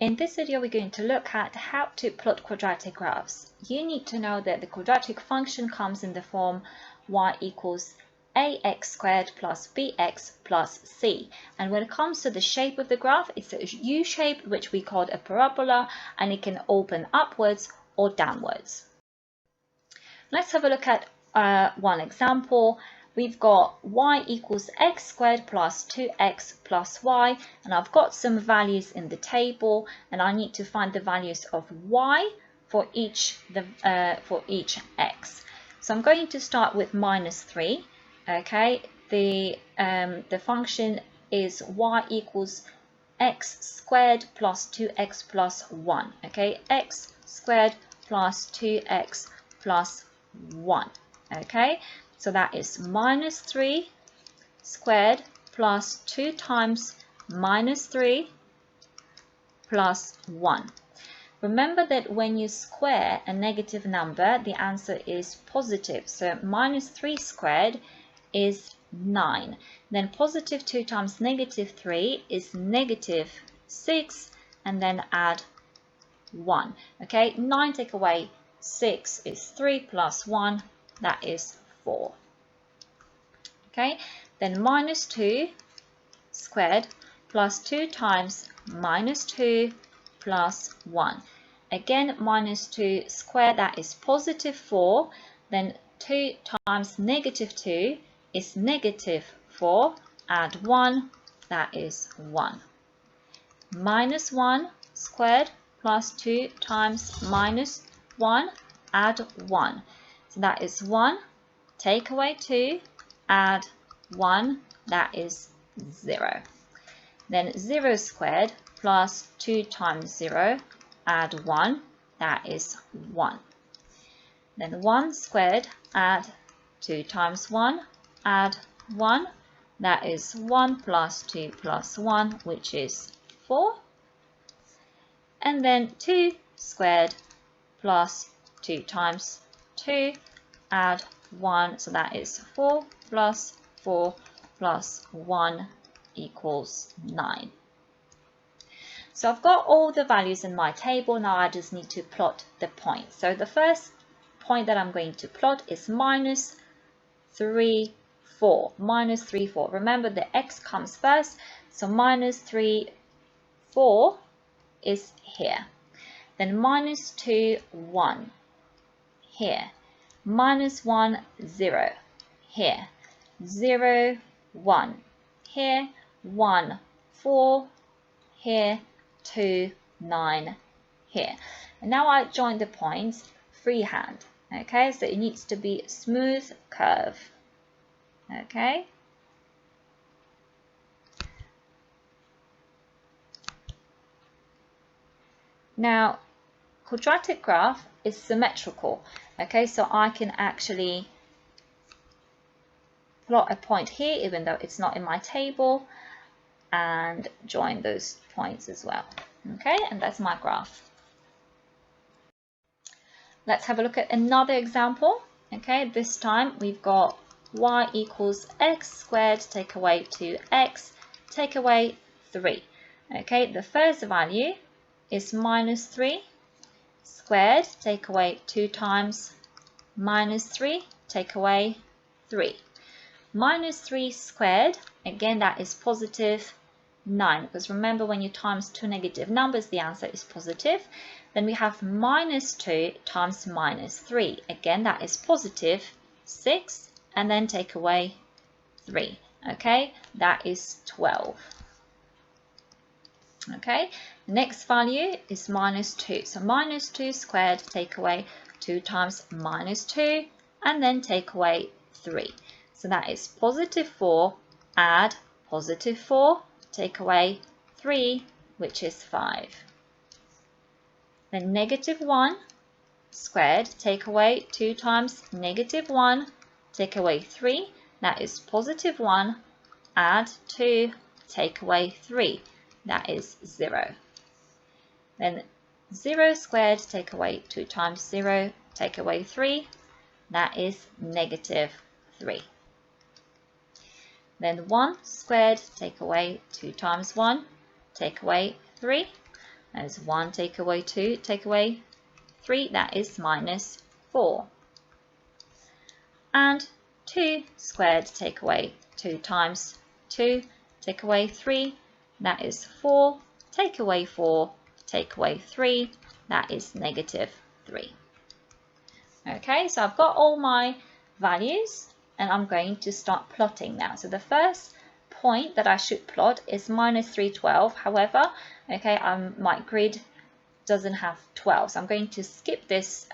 In this video, we're going to look at how to plot quadratic graphs. You need to know that the quadratic function comes in the form y equals ax squared plus bx plus c. And when it comes to the shape of the graph, it's a U shape, which we call a parabola, and it can open upwards or downwards. Let's have a look at one example. We've got y equals x squared plus 2x plus y, and I've got some values in the table, and I need to find the values of y for each x. So I'm going to start with -3. Okay, the function is y equals x squared plus 2x plus 1. Okay, x squared plus 2x plus 1. Okay, so that is -3 squared plus 2 times -3 plus 1. Remember that when you square a negative number, the answer is positive. So -3 squared is 9. Then positive 2 times -3 is -6, and then add 1. Okay, 9 take away 6 is 3 plus 1, that is 4. Okay, then -2 squared plus 2 times -2 plus 1. Again, -2 squared, that is positive 4. Then 2 times -2 is -4. Add 1, that is 1. -1 squared plus 2 times -1, add 1. So that is 1. Take away 2, add 1, that is 0. Then 0 squared plus 2 times 0, add 1, that is 1. Then 1 squared, add 2 times 1, add 1, that is 1 plus 2 plus 1, which is 4. And then 2 squared plus 2 times 2, add 1, so that is 4 plus 4 plus 1 equals 9. So I've got all the values in my table. Now I just need to plot the points. So the first point that I'm going to plot is -3, 4. -3, 4. Remember, the x comes first, so -3, 4 is here. Then -2, 1 here. -1, 0 here. 0, 1 here. 1, 4 here. 2, 9 here. And now I join the points freehand. Okay, so it needs to be a smooth curve. Okay. Now, quadratic graph is symmetrical. Okay, so I can actually plot a point here, even though it's not in my table, and join those points as well. Okay, and that's my graph. Let's have a look at another example. Okay, this time we've got y equals x squared, take away 2x, take away 3. Okay, the first value is -3 squared, take away 2 times -3, take away 3. -3 squared, again that is positive 9, because remember, when you times two negative numbers, the answer is positive. Then we have -2 times -3, again that is positive 6, and then take away 3. Okay, that is 12. Okay, the next value is -2. So -2 squared, take away 2 times -2, and then take away 3. So that is positive 4, add positive 4, take away 3, which is 5. Then -1 squared, take away 2 times -1, take away 3, that is positive 1, add 2, take away 3. That is 0. Then 0 squared, take away 2 times 0, take away 3, that is -3. Then 1 squared, take away 2 times 1, take away 3, There's 1, take away 2, take away 3, that is minus 4. And 2 squared, take away 2 times 2, take away 3, that is 4, take away 4, take away 3, that is negative 3. Okay, so I've got all my values and I'm going to start plotting now. So the first point that I should plot is minus 312. However, okay, my grid doesn't have 12, so I'm going to skip this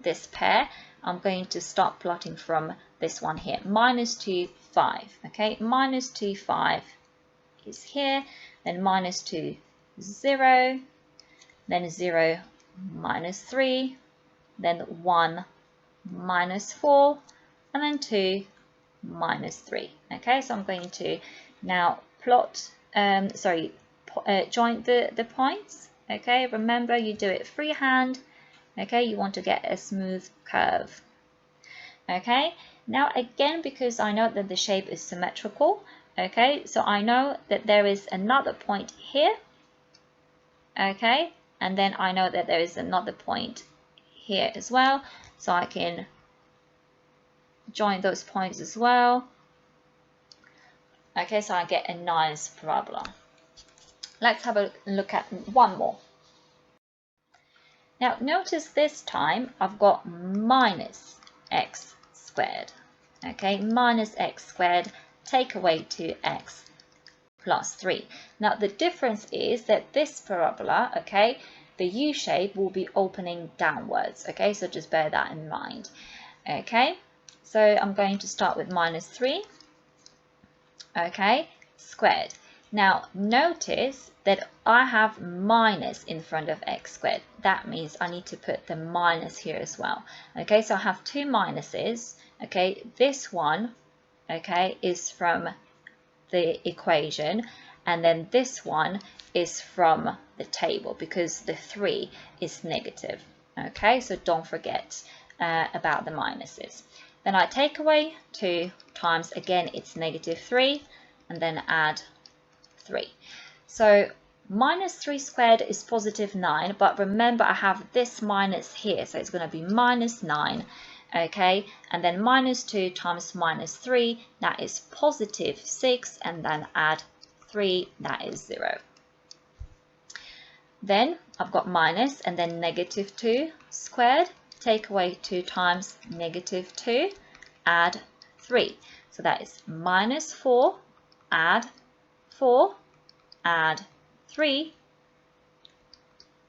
this pair. I'm going to start plotting from this one here, minus 2, 5. Okay, minus 2, 5 is here, then minus 2, 0, then 0, minus 3, then 1, minus 4, and then 2, minus 3. Okay, so I'm going to now plot, join the points. Okay, remember you do it freehand. Okay, you want to get a smooth curve. Okay, now again, because I know that the shape is symmetrical, okay, so I know that there is another point here. Okay, and then I know that there is another point here as well, so I can join those points as well. Okay, so I get a nice parabola. Let's have a look at one more. Now notice this time I've got minus x squared. Okay, minus x squared, take away 2x plus 3. Now the difference is that this parabola, okay, the U shape will be opening downwards. Okay, so just bear that in mind. Okay, so I'm going to start with minus 3. Okay, squared. Now notice that I have minus in front of x squared. That means I need to put the minus here as well. Okay, so I have two minuses. Okay, this one, okay, is from the equation, and then this one is from the table because the 3 is negative. Okay, so don't forget about the minuses. Then I take away 2 times, again it's negative 3, and then add 3. So minus 3 squared is positive 9, but remember I have this minus here, so it's going to be minus 9. Okay, and then minus 2 times minus 3, that is positive 6, and then add 3, that is 0. Then I've got minus and then negative 2 squared, take away 2 times negative 2, add 3. So that is minus 4, add 4, add 3,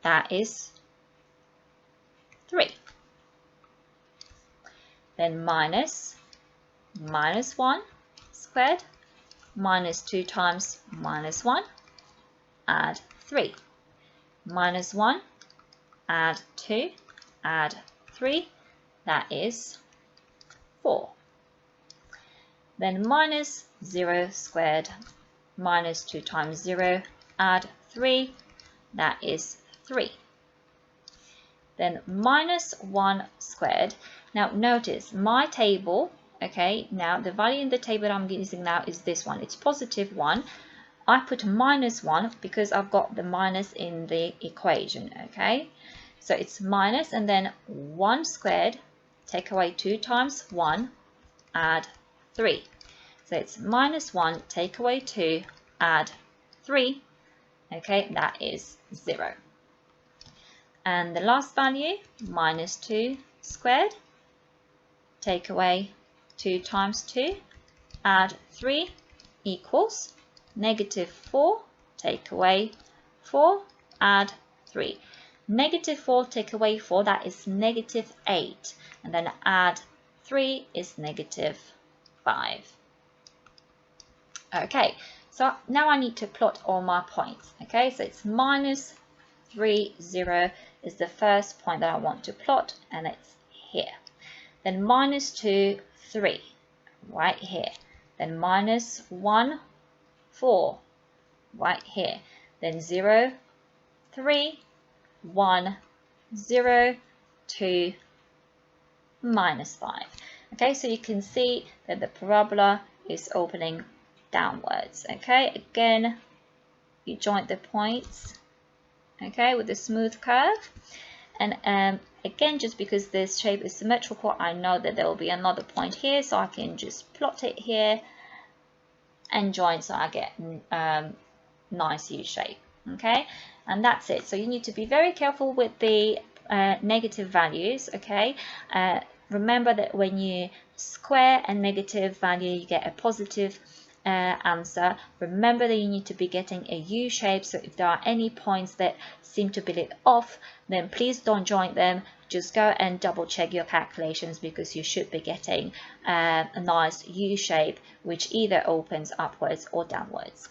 that is 3. Then minus 1 squared, minus 2 times minus 1, add 3. Minus 1, add 2, add 3, that is 4. Then minus 0 squared, minus 2 times 0, add 3, that is 3. Then minus 1 squared. Now notice my table, okay, now the value in the table that I'm using now is this one. It's positive 1. I put minus 1 because I've got the minus in the equation, okay? So it's minus and then 1 squared, take away 2 times 1, add 3. So it's minus 1, take away 2, add 3, okay, that is 0. And the last value, minus 2 squared, take away 2 times 2, add 3, equals negative 4, take away 4, add 3. Negative 4 take away 4, that is negative 8. And then add 3 is negative 5. Okay, so now I need to plot all my points. Okay, so it's minus 3, 0 is the first point that I want to plot, and it's here. Then minus 2, 3, right here. Then minus 1, 4, right here. Then 0, 3, 1, 0, 2, minus 5. Okay, so you can see that the parabola is opening downwards. Okay, again, you join the points. okay, with a smooth curve. And again, just because this shape is symmetrical, I know that there will be another point here, so I can just plot it here and join, so I get nice U shape. Okay, and that's it. So you need to be very careful with the negative values. Okay, remember that when you square a negative value, you get a positive answer. Remember that you need to be getting a U shape, so if there are any points that seem to be off, then please don't join them. Just go and double check your calculations, because you should be getting a nice U shape which either opens upwards or downwards.